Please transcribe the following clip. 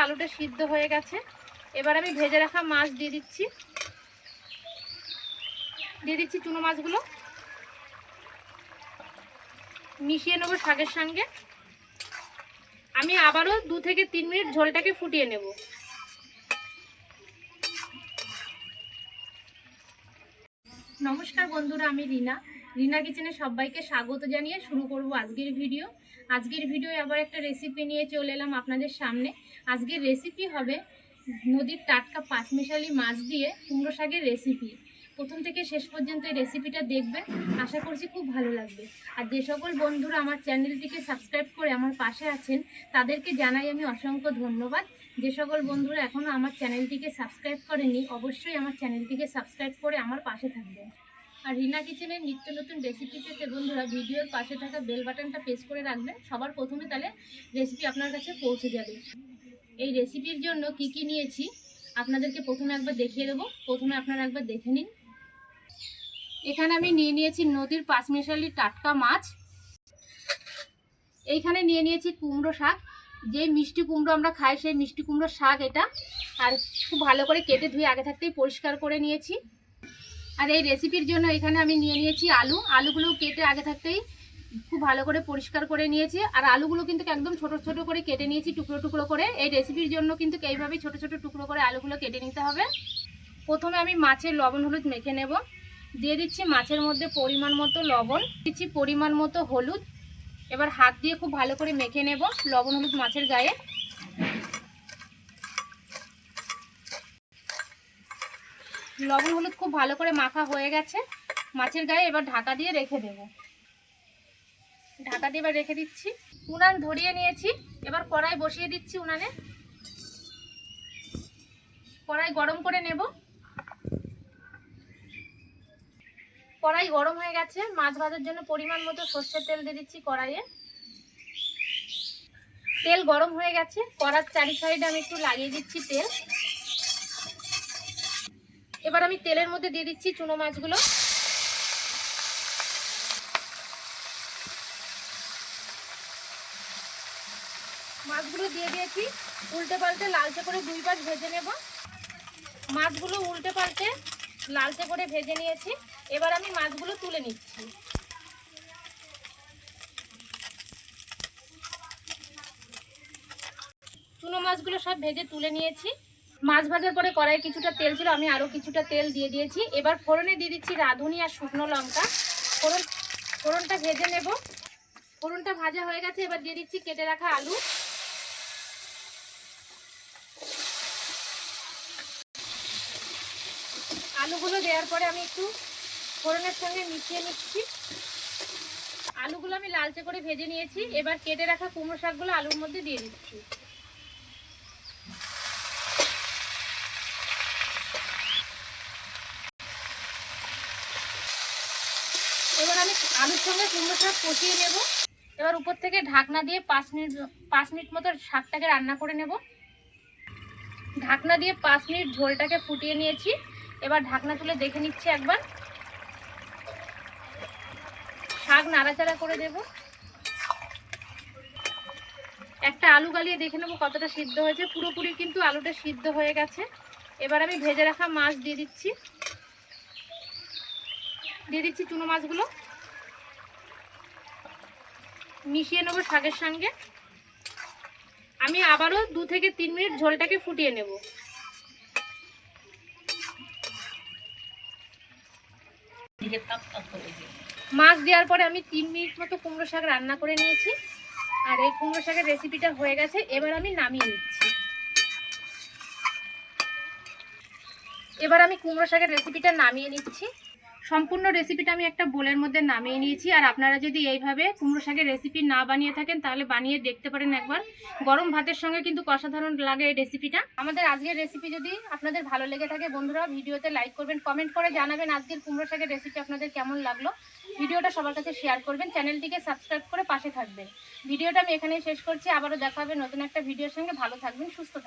আলুটা সিদ্ধ হয়ে গেছে। এবার আমি ভেজে রাখা মাছ দিয়ে দিচ্ছি চুনো মাছগুলো মিশিয়ে নেবো শাকের সঙ্গে। আমি আবারও 2 থেকে 3 মিনিট ঝোলটাকে ফুটিয়ে নেব। নমস্কার বন্ধুরা, আমি রিনা কিচেনে সবাইকে স্বাগত জানিয়ে শুরু করব আজকের ভিডিও। আজকের ভিডিও আবার একটা রেসিপি নিয়ে চলে এলাম আপনাদের সামনে। আজকের রেসিপি হবে নদীর টাটকা পাঁচমিশালি মাছ দিয়ে কুমড়ো শাকের রেসিপি। প্রথম থেকে শেষ পর্যন্ত এই রেসিপিটা দেখবেন, আশা করছি খুব ভালো লাগবে। আর যে সকল বন্ধুরা আমার চ্যানেলটিকে সাবস্ক্রাইব করে আমার পাশে আছেন তাদেরকে জানাই আমি অসংখ্য ধন্যবাদ। যে সকল বন্ধুরা এখনও আমার চ্যানেলটিকে সাবস্ক্রাইব করেনি অবশ্যই আমার চ্যানেলটিকে সাবস্ক্রাইব করে আমার পাশে থাকবেন। আর রিনা কিচেনের নিত্য নতুন রেসিপি পেতে বন্ধুরা ভিডিওর পাশে থাকা বেল বাটনটা প্রেস করে রাখবেন, সবার প্রথমে তাহলে রেসিপি আপনার কাছে পৌঁছে যাবে। এই রেসিপির জন্য কি কি নিয়েছি আপনাদেরকে প্রথমে একবার দেখিয়ে দেবো, প্রথমে আপনারা একবার দেখে নিন। এখানে আমি নিয়ে নিয়েছি নদীর পাঁচমিশালি টাটকা মাছ। এইখানে নিয়ে নিয়েছি কুমড়ো শাক, যে মিষ্টি কুমড়ো আমরা খাই সেই মিষ্টি কুমড়োর শাক এটা। আর খুব ভালো করে কেটে ধুয়ে আগে থাকতেই পরিষ্কার করে নিয়েছি। আর এই রেসিপির জন্য এখানে আমি নিয়ে নিয়েছি আলুগুলো কেটে আগে থাকতেই খুব ভালো করে পরিষ্কার করে নিয়েছি। আর আলুগুলো কিন্তু একদম ছোট ছোট করে কেটে নিয়েছি, টুকরো টুকরো করে। এই রেসিপির জন্য কিন্তু এইভাবেই ছোট ছোট টুকরো করে আলুগুলো কেটে নিতে হবে। প্রথমে আমি মাছের লবণ হলুদ মেখে নেব। দিয়ে দিচ্ছি মাছের মধ্যে পরিমাণ মতো লবণ, দিচ্ছি পরিমাণ মতো হলুদ। এবার হাত দিয়ে খুব ভালো করে মেখে নেব লবণ হলুদ মাছের গায়ে। লবণ হলুদ খুব ভালো করে মাখা হয়ে গেছে মাছের গায়ে। এবার ঢাকা দিয়ে রেখে দেব। ঢাকা দিয়ে এবার রেখে দিচ্ছি। উনান ধরিয়ে নিয়েছি, এবার কড়াই বসিয়ে দিচ্ছি উনানে। কড়াই গরম করে নেব। কড়াই গরম হয়ে গেছে, মাছ ভাজার জন্য পরিমাণ মতো সরষের তেল দিয়ে দিচ্ছি কড়াইয়ে। তেল গরম হয়ে গেছে, কড়ার চারি সাইডে আমি একটু লাগিয়ে দিচ্ছি তেল। এবার আমি তেলের মধ্যে দিয়ে দিচ্ছি চুনো মাছগুলো। মাছগুলো দিয়ে দিয়েছি, উল্টে পাল্টে লালচে করে 2 পাশ ভেজে নেব। মাছগুলো উল্টে পাল্টে লালচে করে ভেজে নিয়েছি। এবার আমি মাছগুলো তুলে নিচ্ছি। চুনো মাছগুলো সব ভেজে তুলে নিয়েছি। মাছ ভাজার পরে কড়াইয়ে কিছুটা তেল ছিল, আমি আরও কিছুটা তেল দিয়ে দিয়েছি। এবার ফোড়নে দিয়ে দিচ্ছি রাঁধুনি আর শুকনো লঙ্কা। ফোড়নটা ভেজে নেব। ফোড়নটা ভাজা হয়ে গেছে, এবার দিয়ে দিচ্ছি কেটে রাখা আলু। আলুগুলো দেওয়ার পরে আমি একটু ফোড়নের সঙ্গে মিশিয়ে নিচ্ছি। আলুগুলো আমি লালচে করে ভেজে নিয়েছি। এবার কেটে রাখা কুমড়ো শাকগুলো আলুর মধ্যে দিয়ে দিচ্ছি। এবার আমি আলুর সঙ্গে কুমড়ো শাক কষিয়ে নেব। এবার উপর থেকে ঢাকনা দিয়ে 5 মিনিট মতো শাকটাকে রান্না করে নেব। ঢাকনা দিয়ে 5 মিনিট ঝোলটাকে ফুটিয়ে নিয়েছি। এবার ঢাকনা তুলে দেখে নিচ্ছি একবার। শাক নাড়াচাড়া করে দেব। একটা আলু গালিয়ে দেখে নেব কতটা সিদ্ধ হয়েছে। পুরোপুরি কিন্তু আলুটা সিদ্ধ হয়ে গেছে। এবার আমি ভেজে রাখা মাছ দিয়ে দিচ্ছি চুনো মাছগুলো মিশিয়ে নেব শাকের সঙ্গে। আমি আবারও 2 থেকে 3 মিনিট ঝোলটাকে ফুটিয়ে নেব। মাছ দেওয়ার পরে আমি 3 মিনিট মতো কুমড়ো শাক রান্না করে নিয়েছি। আর এই কুমড়ো শাকের রেসিপিটা হয়ে গেছে। এবার আমি নামিয়ে নিচ্ছি। এবার আমি কুমড়ো শাকের রেসিপিটা নামিয়ে নিচ্ছি। সম্পূর্ণ রেসিপিটা আমি একটা বোলের মধ্যে নামিয়ে নিয়েছি। আর আপনারা যদি এইভাবে কুমড়ো শাকের রেসিপি না বানিয়ে থাকেন তাহলে বানিয়ে দেখতে পারেন একবার। গরম ভাতের সঙ্গে কিন্তু অসাধারণ লাগে এই রেসিপিটা। আমাদের আজকের রেসিপি যদি আপনাদের ভালো লেগে থাকে বন্ধুরা ভিডিওতে লাইক করবেন, কমেন্ট করে জানাবেন আজকের কুমড়ো শাকের রেসিপি আপনাদের কেমন লাগলো। ভিডিওটা সবার কাছে শেয়ার করবেন, চ্যানেলটিকে সাবস্ক্রাইব করে পাশে থাকবেন। ভিডিওটা আমি এখানেই শেষ করছি। আবারও দেখা হবে নতুন একটা ভিডিওর সঙ্গে। ভালো থাকবেন, সুস্থ থাকবেন।